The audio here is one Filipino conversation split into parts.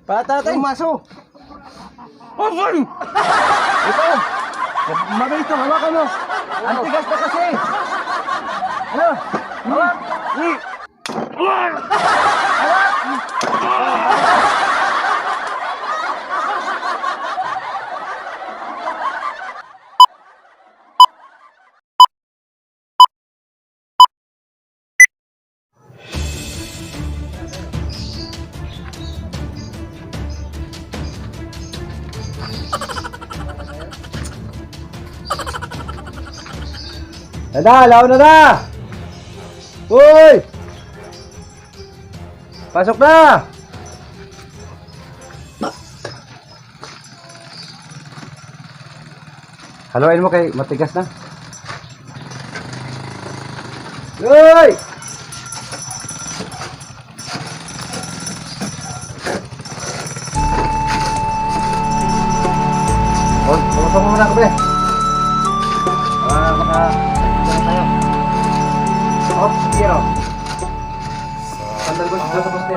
Patatay. Yung maso. Open! Ito! Mabilis ka, hawakan mo! Ang tigas na kasi! Ano? Hawak! Hawak! Tada, laon na na! Uy! Pasok na! Haluin mo kay matigas na. Uy! Pumasok mo muna ka, pre. Oh, sige raw. Sandal ko sa poste.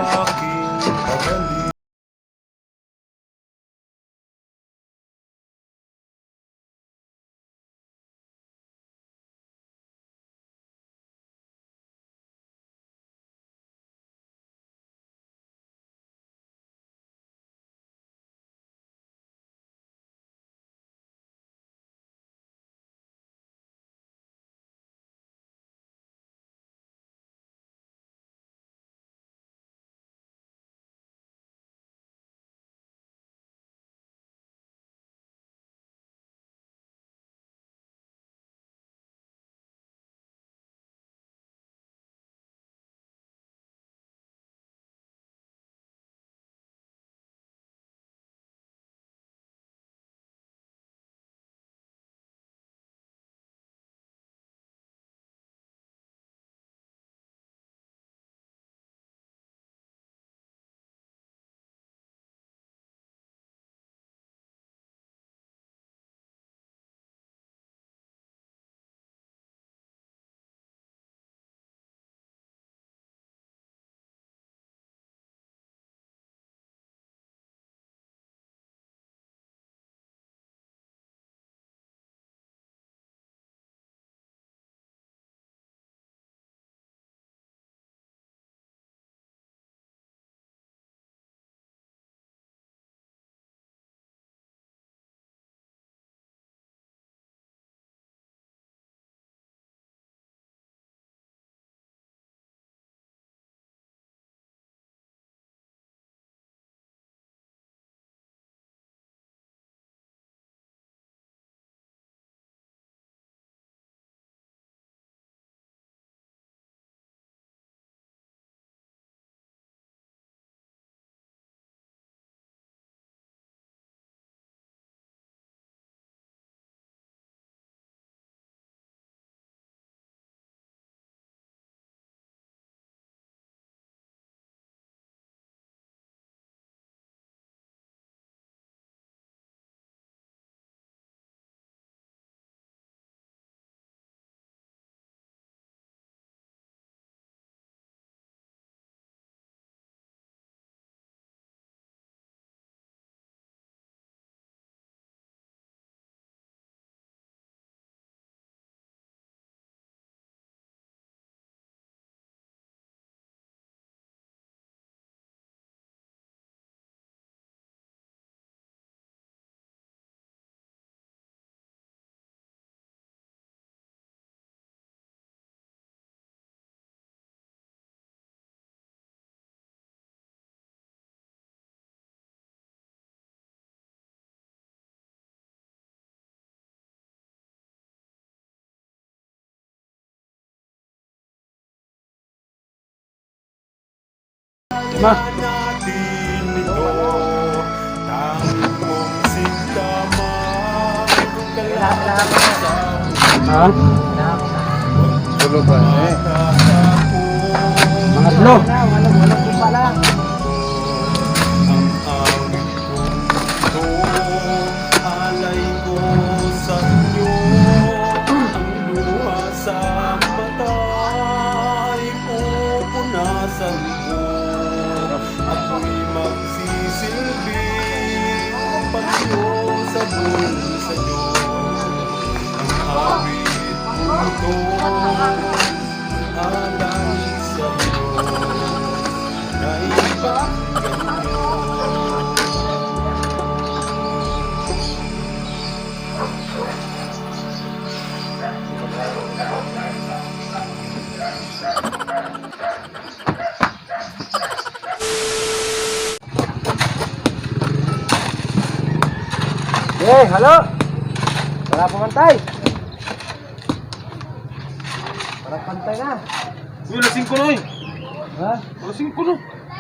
Ma. Ha? Tulog ba? Mga tulog. Walang kumpa lang. Alay ko sa inyo ang luha sa mata ay pupunasan ko. Ako'y magsisisi Okay, halo. Para pumantay. Para pantay na. Uy, lasing ko na eh. Ha? Lasing ko na.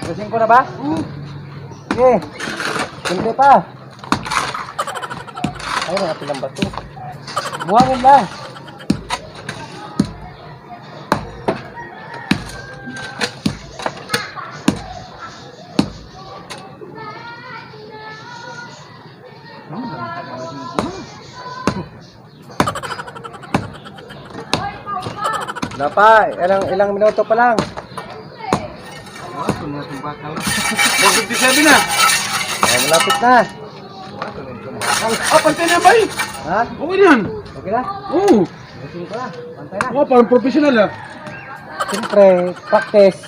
Lasing ko na ba? Okay. Siyempre pa. Ay, mga pilang bato. Buhangin lang. Dapat, ilang minuto pa lang. 157 na. Ay, malapit na. Ah, pantay na ba eh? Ha? Okay na yan. Okay na? Oo. Lasing ko na. Pantay na. Oh, parang professional ah. Siyempre, practice.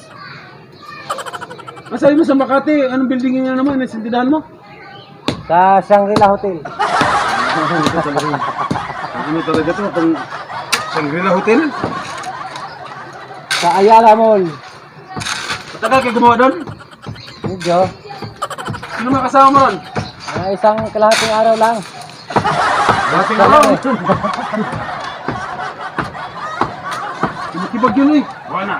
Sabi mo sa Makati, anong building yun naman? Nasintindahan mo? Sa Shangri-La Hotel. Ano talaga ito? Pang Shangri-La Hotel? Sa Ayala Mall. Matagal kayo gumawa doon? Medyo. Sino mga kasama mo ron? Isang kalahating araw lang. Dating Sa araw. lang eh. Kumikibag yun eh. Wala.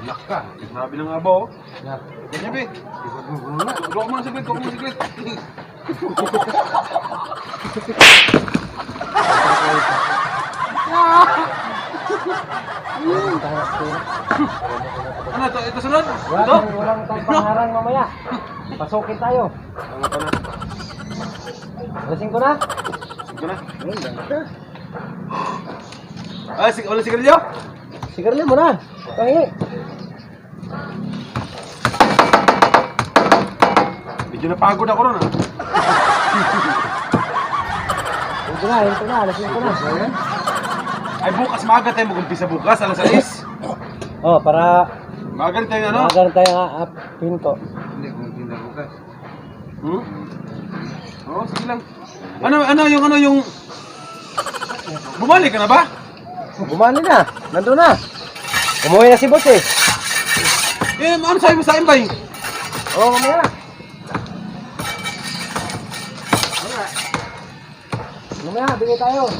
Lak ka. Grabe ng abo. Na. Ganyan be. Huwag mo na siglit. Huwag mo na siglit. Ano ito? Ito sunod? Ito? Walang pangharang mamaya. Pasukin tayo. Ano pa na? Lasing ko na. Ito na. Ah, wala sigarilyo? Sigarilyo mo na. Pahingi. Medyo napagod ako ron ah. Ito na, ito na. Lasing ko na. Ay bukas maaga tayo mag-umpisa bukas. Alas 6. Oh, para Maaga rin tayo ano? magkaroon tayo ng pinto. Hindi, kung tinda bukas. Hmm? Oo, sige lang. Ano yung... Bumalik ka na ba? Bumali na. Nandun na. Umuwi na si boss eh. Eh, ano sabi mo sa akin ba eh? Oo, mamaya na. Mamaya, bigay tayo.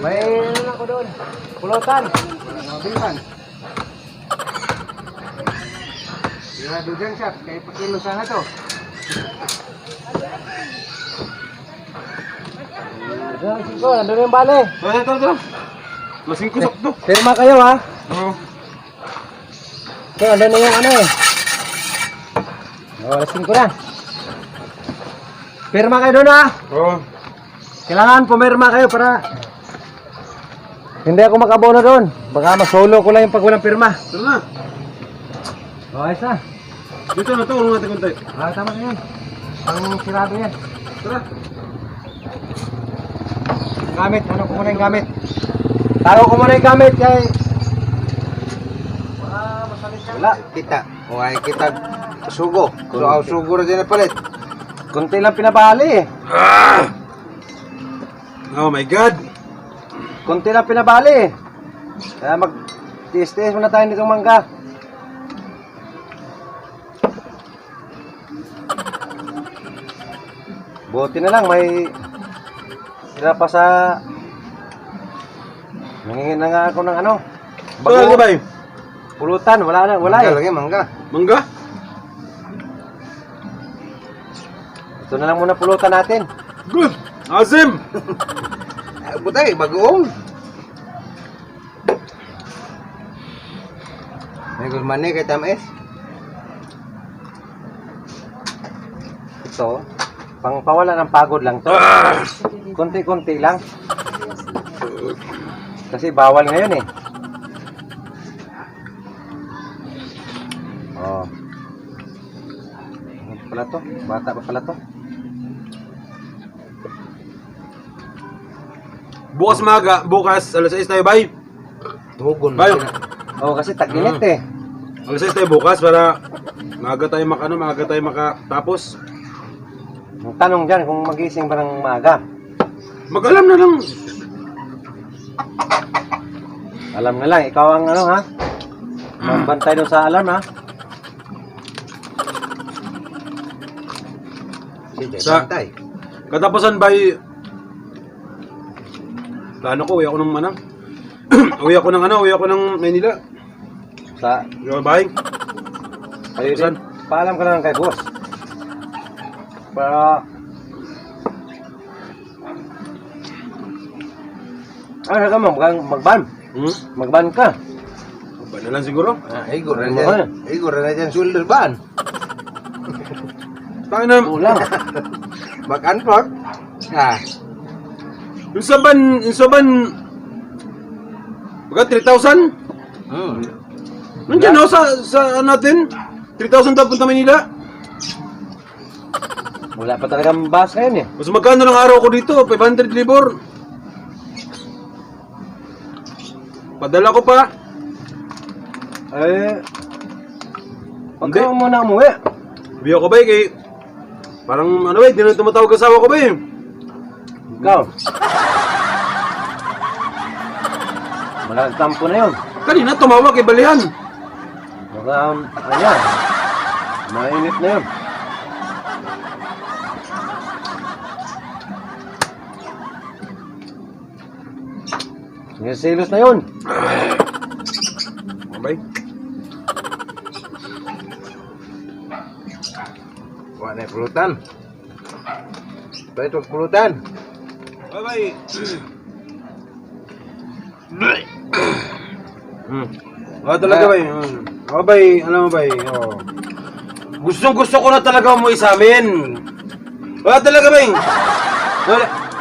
May ano ako doon. Pulutan. Bilhan. Sigurado dyan siya. Kaya pakilo sana to. Nandun yung bale. Tara. Lasing ko sakto. Firma kayo ha. Oo. So, andun na yung ano eh. Oh, lasing ko na. Pirma kayo doon ha. Oo. Kailangan pumirma kayo para hindi ako makabono doon. Baka masolo ko lang yung pag walang pirma. Tara na. Oh, ayos na. Dito na to, urong natin kontay. Ah, tama na yan. Ang sirado yan. Tara. Gamit, ano ko muna yung gamit. Taro ko muna yung gamit kay... Wala. Kita. Kung ay kita sugo. So, ang sugo na din na palit. Kunti lang pinabali eh. Oh my God. Kunti lang pinabali eh. Kaya mag-tiis-tiis muna tayo nitong mangga. Buti na lang may sila pa sa nangingin na nga ako ng ano Bago ba eh? pulutan, wala na, wala Mangga eh. lagi, mangga. Mangga? Ito na lang muna pulutan natin. Good. Azim. Butay, bagoong. May gulmane kay Tamis. Ito, pangpawala ng pagod lang to. Konti-konti lang. Kasi bawal ngayon eh. Oh. Ano pala to? Bata pa pala to? Bukas maga, bukas alas 6 tayo, bay. Tugon. Bayo. Oh, kasi tag-init eh. Alas 6 tayo bukas para maaga tayo maaga tayo makatapos. Ang tanong dyan kung magising ba ng maaga. Mag-alam na lang. Alam na lang, ikaw ang ano ha? Magbantay doon sa alarm ha? Sige, Sa- bantay. Katapusan bay, plano ko, uwi ako ng manang. Uwi ako ng Manila. Sa, Yung bahay. ayun Saan? din. Paalam ka na lang kay boss. Para... Ano ka magban? Magban ka. Ba na lang siguro? Igor na Ano dyan. ba? Igor na dyan, shoulder ban. Tayo na. Kulang. Mag-unplug. Yung saban, baga 3,000? Nandiyan no, sa natin? 3,000 daw punta Manila? Wala pa talagang bus ngayon eh. Mas magkano ng araw ko dito? 500 libor. Padala ko pa. Eh... Hindi. Pagka mo na umuwi. Biyo ko ba kay... Parang ano ba, di na tumatawag asawa ko ba eh. Ikaw. Malaking tampo na yun. Kanina tumawag kay Balihan. Mga, ayan. Mainit na yun. Silos na yun. Abay. Wala na pulutan. Ba itong pulutan? Bye-bye. Talaga ba alam mo ba Gustong-gusto ko na talaga umuwi sa amin. Talaga ba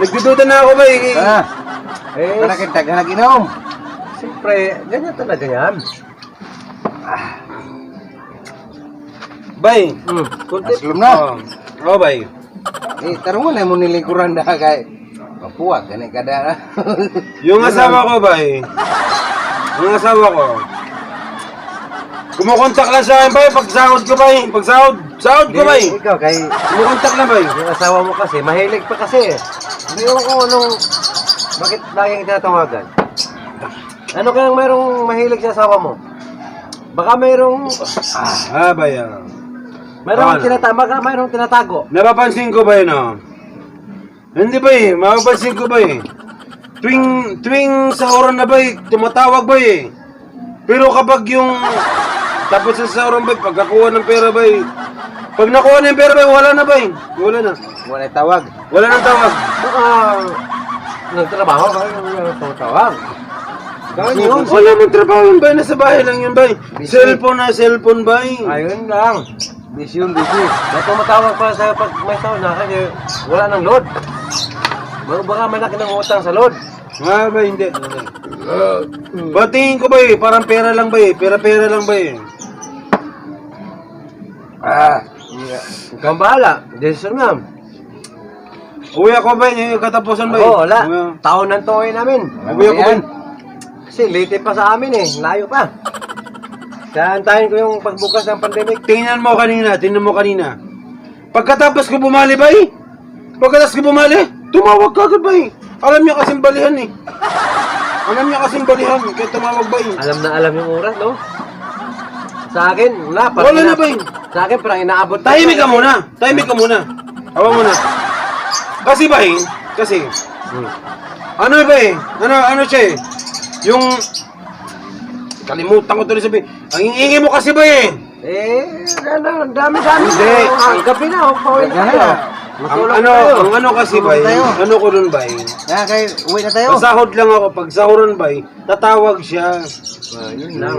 nagdududa na ako ba Eh, Para kita ka nag-inom. siyempre, ganyan talaga yan. Bay. Kunti. Aslom na. Bay. Tarungan na mo nilingkuran na kay papuwag, ganit kada. Yung asawa ko, bay. Yung asawa ko. Kumukontak lang sa akin, bay. Pagsahod ko, bay. Sahod ko, bay. Ikaw, kay Kumukontak lang, bay. yung asawa mo kasi, mahilig pa kasi. Hindi ko anong, bakit laging tinatawagan? Ano kayang mayroong mahilig sa asawa mo? Baka mayroong, Bay. mayroong Ano? baka mayroong tinatago. Napapansin ko ba no? Hindi ba mapapansin ko ba Tuwing sa oras na ba tumatawag ba Pero kapag yung tapos sa oras ba pagkakuha ng pera ba pag nakuha na yung pera ba wala na ba Wala na. Wala tawag. Wala nang tawag. Baka, nagtrabaho ba yung tumutawag? Gawin yun. Wala nang trabaho yun ba? Nasa bahay lang yun ba? Cellphone ba Ayun lang. Busy yun, busy. Kaya tumatawag pa sa pag may tao na kasi wala nang load. Baka may laki ng utang sa load. Ba hindi. Ba tingin ko ba parang pera lang ba Pera-pera lang ba Ikaw ang bahala. Decision nga. Uwi ako ba yung katapusan ba Oo, wala. Taon ng tuloy namin. Uwi ako ba Kasi late pa sa amin eh. Layo pa. Kaya antayin ko yung pagbukas ng pandemic. Tingnan mo kanina. Pagkatapos ko bumali ba tumawag ka agad ba Alam niya kasing balihan kaya tumawag ba Alam na alam yung oras, no? Sa akin, wala. Wala na ba Sa akin, parang inaabot. Tahimik ka muna. Awa mo na. Kasi ba ano ba ano siya yung kalimutan ko tuloy sabihin. Ang ingay mo kasi ba Ang dami-dami. Hindi. Ang gabi na, pauwi na tayo. Ang ano kasi ba ano ko dun ba Kaya kay uwi na tayo. Pasahod lang ako, pag sahuran ba tatawag siya. Yun lang.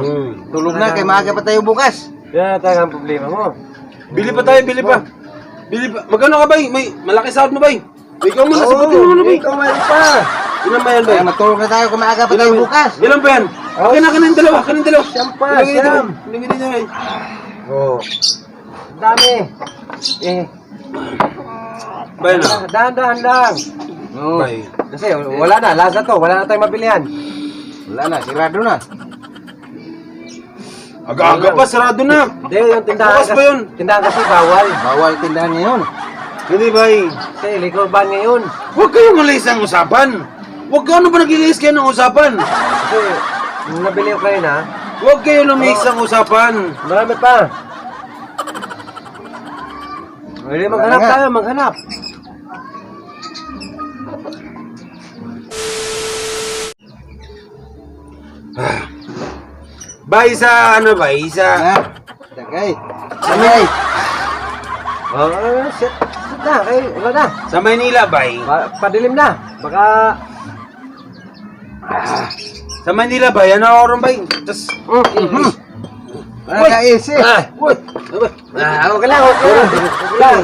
Tulog na kay maaga pa tayo bukas. Yan tayo ang problema mo. Bili pa. Magkano ka ba May malaki sahod mo ba Ikaw muna, sagutin mo muna ba Ikaw mayroon pa. Ilan ba yan ba? Kaya matulog na tayo kung maaga pa tayo bukas. Ilan ba yan? Akin na yung dalawa. Siyam pa, siyam. Ilagay dito ay. Oo. Dami. Bayan na. Dahan-dahan lang. Oo. Bay. Kasi wala na, lasa to. Wala na tayong mabilihan. Wala na, sirado na. Aga-aga pa, sarado na. Hindi, yung tindahan Bukas ba yun? Tindahan kasi bawal. Bawal tindahan ngayon. Hindi ba Kasi liquor ban ngayon. Huwag kayong malis ang usapan. Huwag ka ano ba nagilis kayo ng usapan? Kasi, nung nabili ko kayo na, Huwag kayo lumis ang usapan. marami pa. Pwede maghanap Wala nga. tayo, maghanap. Bay, sa ano ba? Sa... Na. Dagay. Dagay. Oh, sit na, wala na. Sa Maynila, bay. Padilim na. Baka... Sa Manila ba? Yan ako ron ba? Tas, Wala ka isip. uy, Okay lang, okay lang. Okay lang.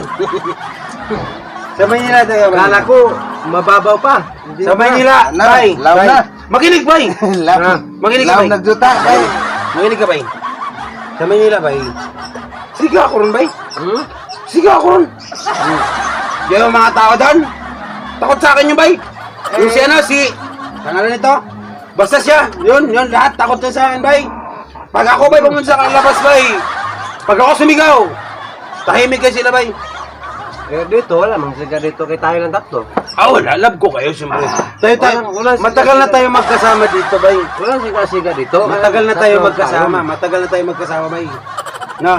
sa Manila tayo ba? Kala ko, mababaw pa. Hindi Sa pa. Manila, Na, bay. law bay. na. Makinig, bay. Lam. Makinig ka, Lam bay. nagduta. Bay. Makinig ka, bay. Sa Manila, bay. Siga ako ron, bay. Hmm? Siga ako ron. Yan ang mga tao doon. Takot sa akin yung bay. Yung si ano, si... Pangalan nito? Basta siya. Yun, lahat. Takot na sa akin, bay. Pag ako, bay, pumunta sa labas, bay. Pag ako sumigaw, tahimik kayo sila, bay. Eh, dito, wala. Magsiga dito kay tayo ng tatlo. Wala. Love ko kayo, siyempre. Wala, Matagal na tayo magkasama dito, bay. Wala siga-siga dito. Matagal na tayo Tatlo magkasama. Matagal na tayo magkasama, bay. Na.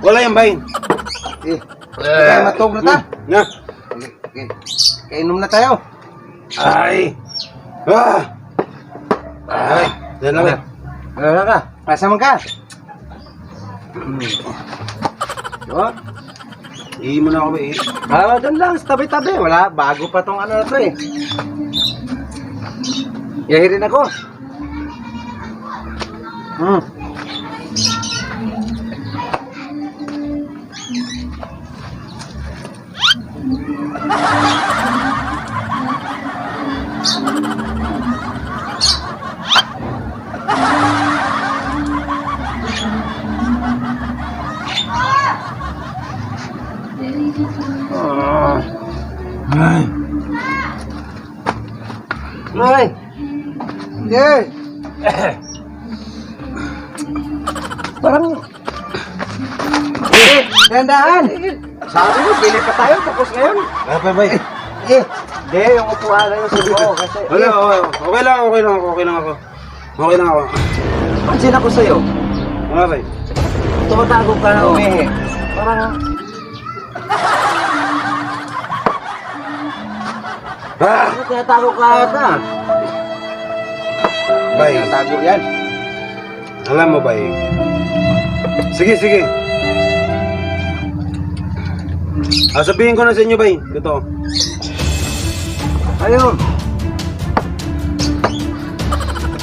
Wala yan, bay. Kaya matog na ta. Na. Okay. Kainom na tayo. Ay. Ay. Yan na, bay. Wala ka. Asa man ka? Oh, Ihi mo na ako, bay. doon lang, sa tabi-tabi. Wala, bago pa tong ano na to eh. Yahirin ako. Ay, Yeah. parang... Dandaan. Sabi mo, bili pa tayo, tapos ngayon. Apa, bay? Hindi, yung upuan na yung subo. Kasi, Wala, okay lang ako. Okay lang ako. pansin ako sa'yo. Ano, bay? Tumatago ka na umihi. Parang... Tinatago ka ata. Bay, Tago yan. alam mo, bay? Sige. Sabihin ko na sa inyo, bay. Ito. Ayun.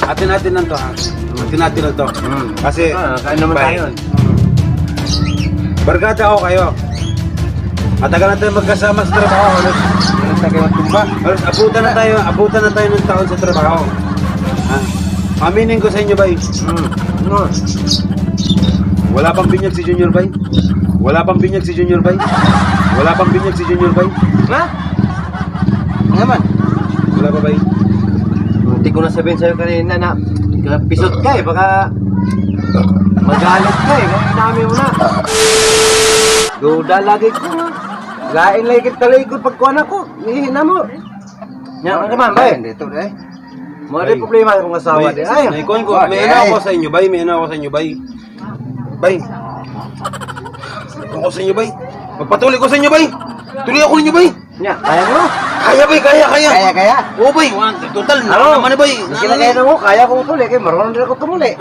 Atin lang to, ha? Atin lang to. Kasi, Kain naman bay, tayo. barkada ako kayo. Matagal na tayo magkasama sa trabaho. Ano sa kayo matumba? Halos abutan na tayo ng taon sa trabaho. Aminin ko sa inyo, bay. Ano? Wala pang binyag si Junior, bay. Wala pang binyag si Junior, bay. Ha? Naman. Wala pa, bay. Hindi ko na sabihin sa'yo kanina na pisot ka eh. Baka magalit ka eh. Kaya inami mo na. Duda lagi ko. Lain lagi kita likod pagkuhan ako. Hihina mo. Nya, ano naman, bay? Dito, day. Mga rin problema akong asawa din. Ay, May ano ako sa inyo, bay. Bay. Ako sa inyo, bay. Magpatuloy ko sa inyo, bay. Tuloy ako ninyo, bay. nya, kaya mo? Kaya, bay. Kaya. Kaya. Oo, bay. Total, Ano? naman, bay. Hindi na kaya mo, kaya kong tuli. Kaya marunong din ako tumuli.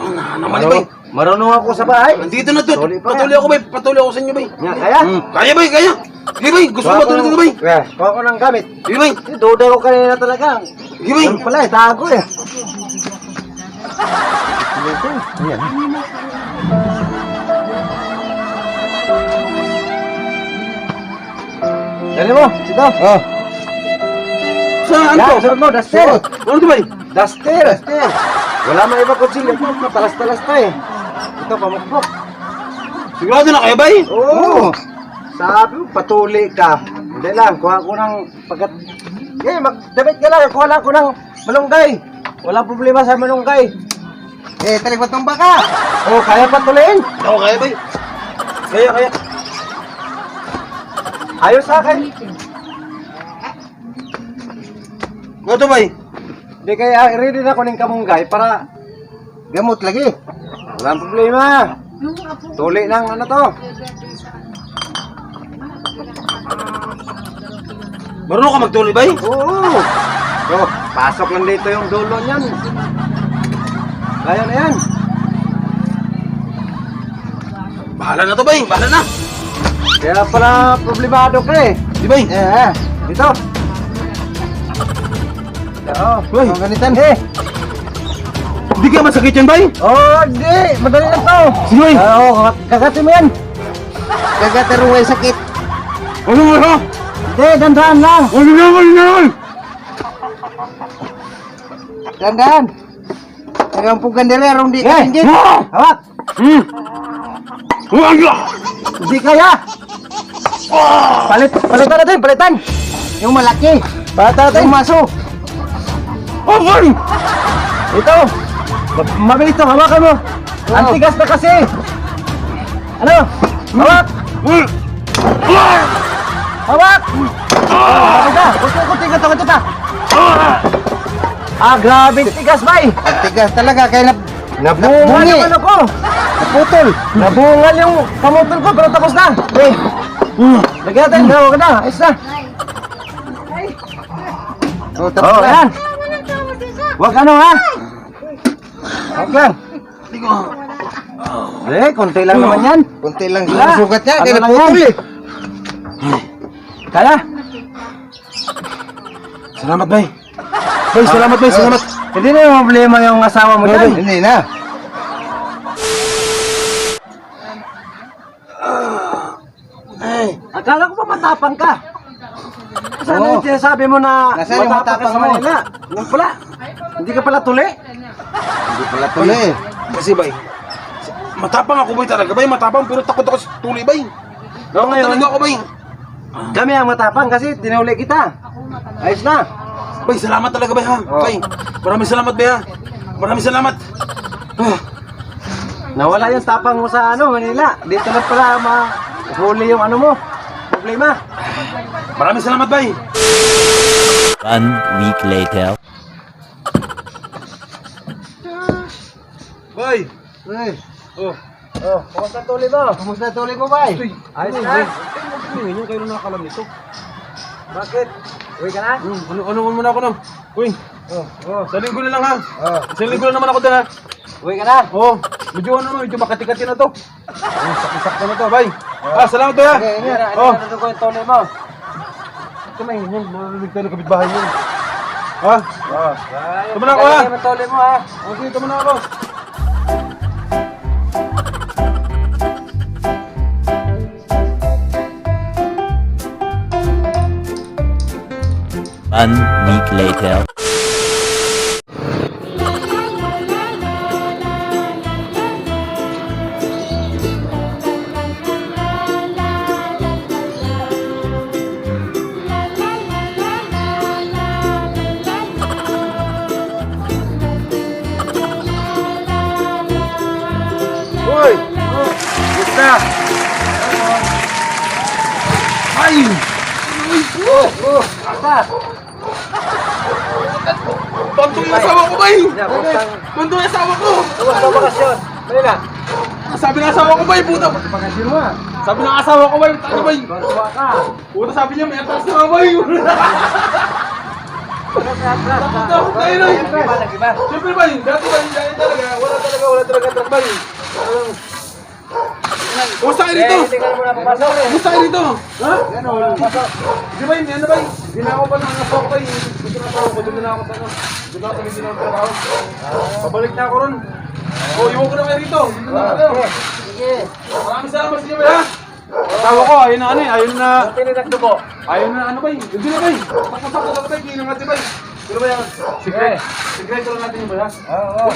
Naman, bay. Marunong ako sa bahay. Nandito na to. Tuloy pa Patuloy ako, bay. Patuloy ako sa inyo, bay. Nya, kaya? Kaya, bay. Sige, bay. Gusto mo matulog ka, bay. Kaya, kuha ko ng gamit. Sige, bay. Duda ko kanina talaga. Sige, bay. Yan pala, tago eh. Ayan. Dali mo, dito. Oh. Saan Yan, to? sunod mo, duster. Ano to, bay? Duster. Wala mang iba kutsilyo. Matalas-talas pa eh. Ito, pamukbok. Sigurado na kayo, bay? Oo. Sabi mo, patuli ka. Hindi lang, kuha ko ng pagkat... Eh, magdamit ka lang. Kuha lang ko ng malunggay. Walang problema sa malunggay. Talig matumba ka. Oh, kaya patuloyin. Oo, kaya, bay. Kaya. Ayos sa akin. Ano to, bay? Hindi kaya ready na ko ng kamunggay para Gamot lagi. walang problema. Tuli ng ano to. Marunong ka magtuloy, bay? Oo. So, pasok lang dito yung dulo niyan. Kaya na yan. Bahala na to, bay. Bahala na. Kaya pala problemado ka eh. Di, bay? Dito. Oo, Uy. ganitan eh. Hindi ka masakit yan, bay? Oh, hindi. Madali lang to. Sige, bay. Oo, kagati mo yan. Kagati rin may sakit. Ano mo, ha? Hindi, dandahan lang. Ano na. Dandahan. Kaya po gandira, di ka ringgit. Ah! Hawak. Wala! Hindi kaya. Palitan natin, palitan. Yung malaki. Palitan natin. Yung maso. Oh, bay! Ito. Mabilis to, hawakan mo. Ang tigas na kasi. Ano? Hawak. Hawak. Hawak. Kunti ka. Ah, grabe. Tigas, bay. Ang tigas talaga. Kaya nabungal yung ano ko. Naputol. Nabungal yung pamutol ko, pero tapos na. Eh. Lagyan natin. Huwag ka na. Ayos na. Oh, tapos na. Ayan. Huwag ano ha. Huwag lang. Eh, konti lang naman yan. Konti lang sugat niya. Kaya naputol eh. Kaya? Salamat, bay. Bay, salamat, bay. Salamat. Hindi na yung problema yung asawa mo dyan. Hindi na. Akala ko pa matapang ka. Saan yung sinasabi mo na matapang ka sa Manila? Yung pala. Hindi ka pala tuli. Hindi pala tuli. Kasi, bay, matapang ako, bay, talaga, bay. Matapang, pero takot ako sa tuloy, bay. So, ngayon, Talaga ako, bay. kami ang matapang kasi tinuli kita. Ayos na. Bay, salamat talaga, bay, ha? Oh. Bay, maraming salamat, bay, ha? Maraming salamat. Nawala yung tapang mo sa Manila. Dito na pala mahuli yung ano mo. Problema. Maraming salamat, bay. 1 week later. Bay. Ay. Oh. Oh, kumusta tuloy mo? Kumusta tuloy mo, bay? Ayos na. Ngayon kayo na nakakalam nito. Bakit? Uwi ka na? Ano muna ako, no? Uy, sa linggo na lang, ha? Sa linggo na naman ako dyan, ha? Uwi ka na? Oo. Medyo makati-kati na to. Sakit-sakit na to, bay. Salamat, bay, ha? Okay, ingat. Oh. Ano ko yung tuloy mo? Kumain yun, marinig tayo ng kapitbahay yun. Ha? Tama na ako, ha? Ano yung tuloy mo, ha? Okay, tama na ako. One week later. Uy! Gusta! Ay! Basta. Banto yung asawa ko, bay! Yeah, basta. Banto yung asawa ko! Kumusta bakasyon? Manila. Sabi ng asawa ko, bay, puta! Bakasyon mo, ha? Sabi ng asawa ko, bay, ano, bay? Bawa ka. Puta, sabi niya, may atas na, bay! Takot tayo, Noy! Nag-iba. Siyempre, bay, dati talaga, wala talaga truck, bay. Kumusta kayo dito? Hindi ka na muna papasok eh. Kumusta kayo dito? Ha? Ano, pasok. Di ba yun, ano ba yun? Di na ako pa nang asawa ko, bay. Gusto na ako, doon na ako sa ano. Doon na ako sa ng trabaho. Pabalik na ako ron. O, iwan ko na kayo rito. Dito na ako. Sige. Maraming salamat sa inyo, bay, ha? Asawa ko, ayun na ano eh, ayun na... Tinignan mo. Ayun na ano ba yun? Hindi na ba yun? Tapos-tapos na ba yun? Hindi na natin ba yun? Pero ba yan? Secret. Secret lang natin yun ba, ha? Oo.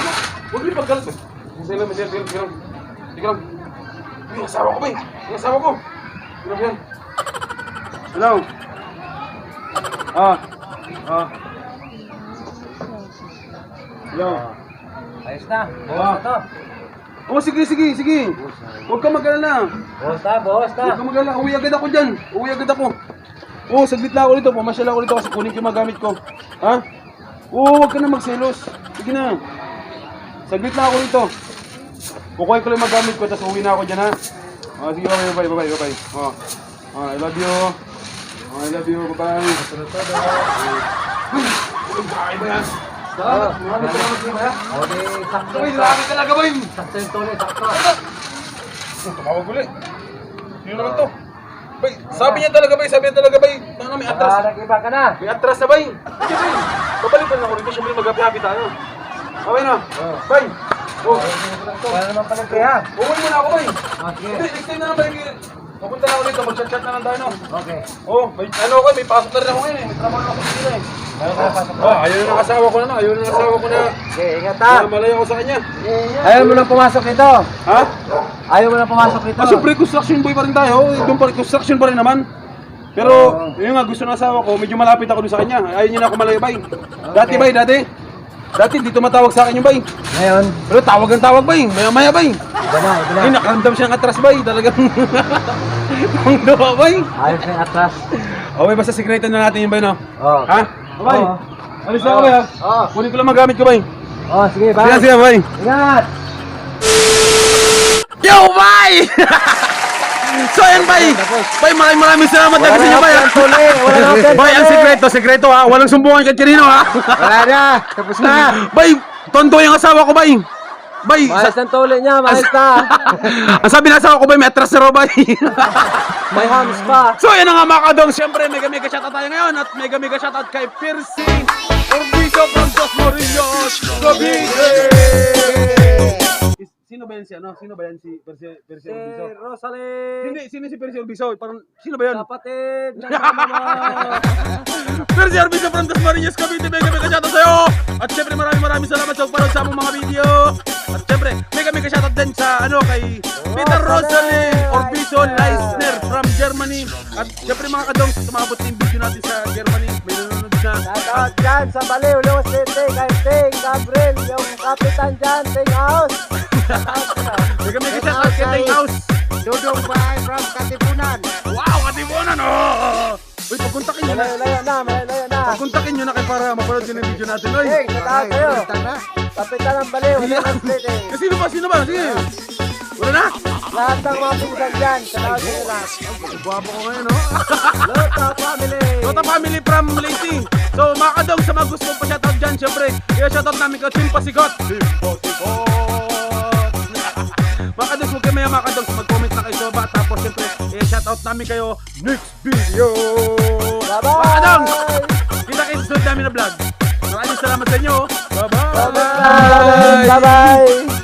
Huwag niyo pagkalat ba? Sige lang, sige lang. Sige lang. Yung asawa ko ba yun? Yung asawa ko. Sige lang yan. Hello? Hello? Ayos na. Buwas na to. Oh, sige. Huwag ka mag-alala. Buwas na. Huwag ka mag-alala. Uwi agad ako dyan. Uwi agad ako. Oo, saglit lang ako dito. Pumasyal ako dito kasi kunin ko yung magamit ko. Ha? Oo, huwag ka na magselos. Sige na. Saglit lang ako dito. Kukuhin ko lang yung magamit ko, tapos uwi na ako dyan, ha? Sige, bye. I love you. I love you, bye-bye. Ay, ba yan? Maraming salamat din, ha? Okay, sakto. Boy, grabe talaga, boy. Sakto yung tuloy, sakto. Tumawag ulit. Sino naman to? Bay, sabi niya talaga, bay. Tanga, may atras. Nag-iba ka na. May atras na, bay. Sige, bay. Babalik pa na ako rito. Siyempre, mag-happy-happy tayo. Okay na. Bay. Oh. Wala naman pala kaya. Uuwi mo na ako, bay. Okay. Hindi, next time na lang, bay. Papunta na ako dito. Mag-chat-chat na lang tayo, no? Okay. Oh, ano ako, may pasok na rin ako ngayon, eh. May trabaho na ako dito, eh. Meron ka na pasok. Oh, ayaw na ng asawa ko na, no? Ayaw na ng asawa ko na. Okay, ingat ha. Malayo ako sa kanya. Ayaw mo nang pumasok nito. Ha? Ayaw mo nang pumasok nito. Siyempre, construction boy pa rin tayo. Doon pa rin, construction pa rin naman. Pero, yun nga, gusto ng asawa ko, medyo malapit ako doon sa kanya. Ayaw niya na ako malayo, bay. Dati, hindi tumatawag sa akin yung bay. Ngayon, Pero tawag ang tawag, bay. Maya-maya, bay. iba na. Ay, nakaramdam siya ng atras, bay. Talagang, ang dawa, bay. Ayos na yung atras. Okay, basta sikretan na natin yung bay, no? Oh. Ha? Bay, Oo. alis na ako, bay, ha? Oo. Kunin ko lang magamit ko, bay. Oh, sige, Sige, bye. sige, bay. Ingat! Yo, bay! So, ayan, bay. Bay, maraming salamat na kasi niyo, bay, ha? Bay, ang sekreto ha, walang sumbungan kahit kanino ha. Wala na. Tapos na. Bay, tonto yung asawa ko, bay. Bay, Maayos ang tuli niya, maayos na. ang sabi ng asawa ko, bay, may atras na raw, bay. May hams pa. So, yan na nga mga kadong, siyempre, mega shoutout tayo ngayon at mega shoutout kay Percy Orbizo from Dos Morillos, Cavite. Sino ba yan si ano? Sino ba yan si Percy Si Orbizo? Rosalie. Hindi, sino si Percy Orbizo? Parang, sino ba yan? Kapatid ng mama. Percy Orbizo from Dos Morillos, Cavite, mega shoutout sa'yo! At syempre maraming salamat sa pagpanood sa among mga video. At syempre, mega shoutout din sa ano kay Peter Rosalie Orbizo Leisner from Germany. At syempre mga kadong, tumabot yung video natin sa Germany. May nanonood na. Shoutout dyan sa Baliw, Lewis City, kay Ting, Gabriel, yung kapitan dyan, Ting House. Mega shoutout kay Ting House. Dudong Bahay from Katipunan. Wow, Katipunan! Oh! Uy, pagkontakin nyo na. Malayo na. Pagkontakin nyo na kayo para mapanood yun yung video natin. Uy! Ting, shoutout sa'yo. Kapitan ng Baliw, Lewis City. Sino ba? Sige! Wala na? Lahat ng mga pinsan dyan, shoutout sa'yo lahat. Guwapo ko ngayon, no? Lota Family. Tota family from Leyte. So mga kadong sa mga gusto pa shoutout dyan, syempre, i-shoutout namin ka Team Pasigot. Mga kadong, huwag kayo mga kadong, mag-comment na kayo sa baba. Tapos syempre, i-shoutout namin kayo next video. Bye-bye. Mga kadong, kita kayo sa sunod namin na vlog. Maraming salamat sa inyo. Bye-bye. Bye-bye.